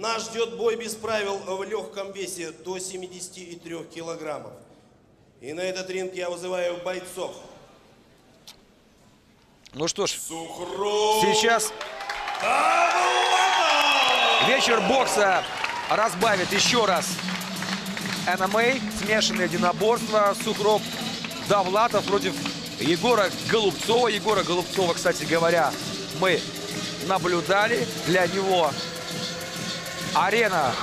Нас ждет бой без правил в легком весе до 73 килограммов. И на этот ринг я вызываю бойцов. Ну что ж, сейчас вечер бокса разбавит еще раз ММА, смешанное единоборство. Сухроб Довлатов против Егора Голубцова. Егора Голубцова, кстати говоря, мы наблюдали. Для него арена,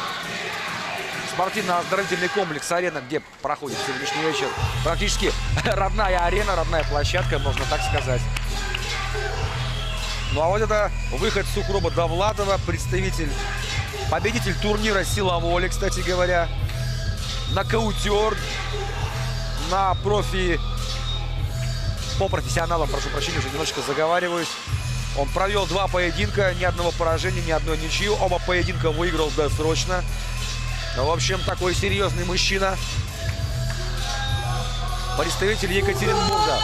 спортивно-оздоровительный комплекс «Арена», где проходит сегодняшний вечер, практически родная арена, родная площадка, можно так сказать. Ну а вот это выход Сухроба Довлатова, победитель турнира «Сила воли», кстати говоря, нокаутер на по профессионалам, прошу прощения, уже немножечко заговариваюсь. Он провел 2 поединка, ни одного поражения, ни одной ничьи. Оба поединка выиграл досрочно. Ну, в общем, такой серьезный мужчина. Представитель Екатеринбурга.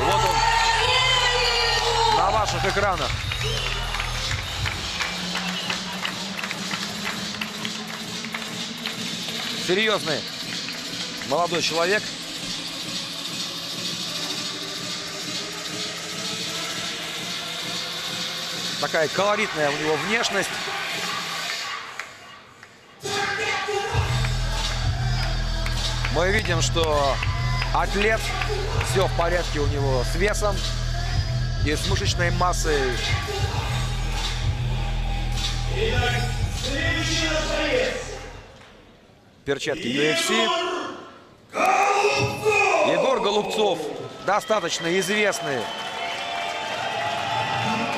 Вот он на ваших экранах. Серьезный молодой человек. Такая колоритная у него внешность. Мы видим, что атлет, все в порядке у него с весом и с мышечной массой. Перчатки UFC. Егор Голубцов, достаточно известный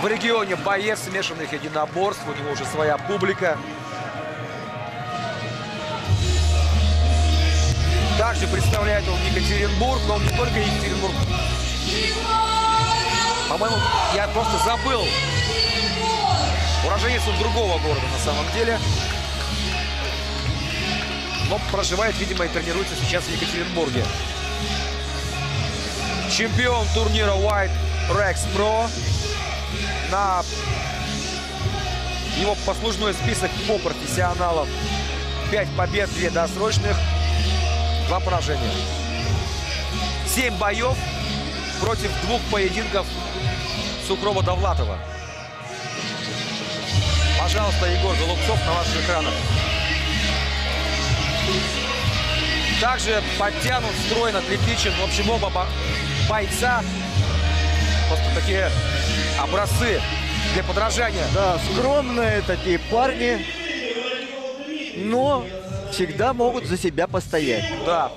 в регионе боец смешанных единоборств. У него уже своя публика. Также представляет он Екатеринбург, но не только Екатеринбург. По-моему, я просто забыл. Уроженец он другого города на самом деле. Но проживает, видимо, и тренируется сейчас в Екатеринбурге. Чемпион турнира White Rex Pro. На его послужной список по профессионалам 5 побед, 2 досрочных, 2 поражения. 7 боев против 2 поединков Сухроба Довлатова. Пожалуйста, Егор Голубцов на ваших экранах. Также подтянут, стройно, атлетичен. В общем, оба бойца просто такие образцы для подражания. Да, скромные такие парни, но всегда могут за себя постоять. Да.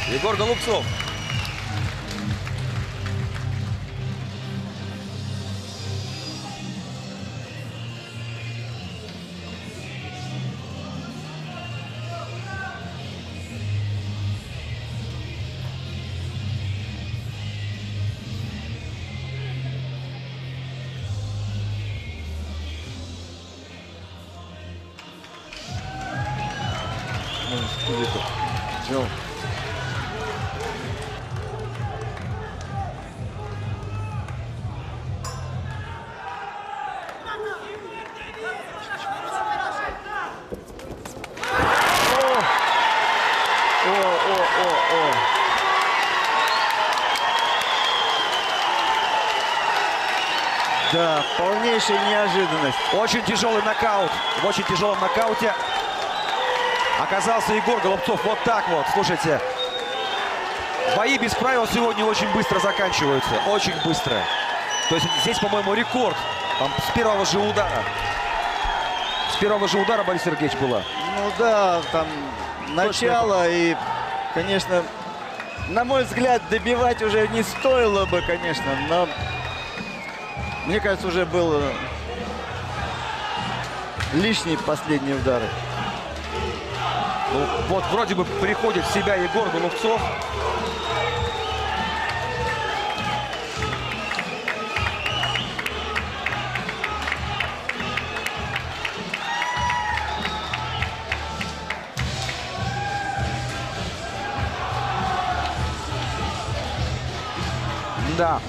Егор Голубцов. Да, полнейшая неожиданность. Очень тяжелый нокаут. В очень тяжелом нокауте оказался Егор Голубцов. Вот так вот. Слушайте, бои без правил сегодня очень быстро заканчиваются. Очень быстро. То есть здесь, по-моему, рекорд. Там с первого же удара. С первого же удара, Борис Сергеевич, было. Ну да, там начало. И, конечно, на мой взгляд, добивать уже не стоило бы, конечно. Но мне кажется, уже был лишние последние удары. Ну, вот вроде бы приходит в себя Егор Голубцов. Да.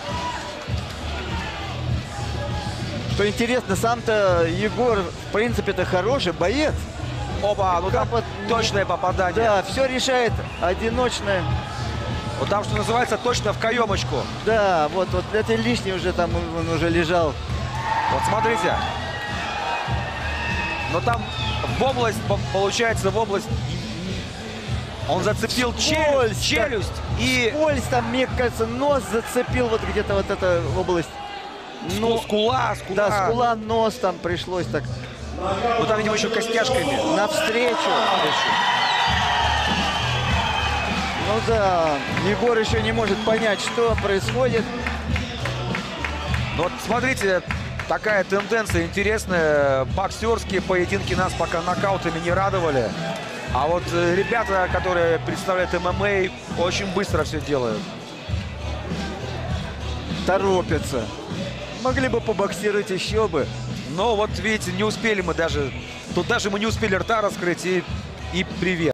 Что интересно, сам-то Егор, в принципе-то, хороший боец. Оба, ну там Как вот точное попадание. Да, все решает одиночное. Вот там, что называется, точно в каемочку. Да, вот это лишний уже там, он уже лежал. Вот смотрите. Но там в область, получается, в область... Он зацепил челюсть и... Скользь там, мне кажется, нос зацепил вот где-то вот эта область. Ну, скула. Да, скула, нос там пришлось так Ну там, видимо, еще костяшками. навстречу. Ну да, Егор еще не может понять, что происходит. Ну вот смотрите, такая тенденция интересная. Боксерские поединки нас пока нокаутами не радовали. А вот ребята, которые представляют ММА, очень быстро все делают. Торопятся. Могли бы побоксировать еще бы. Но вот видите, не успели мы даже... Тут даже мы не успели рта раскрыть и привет.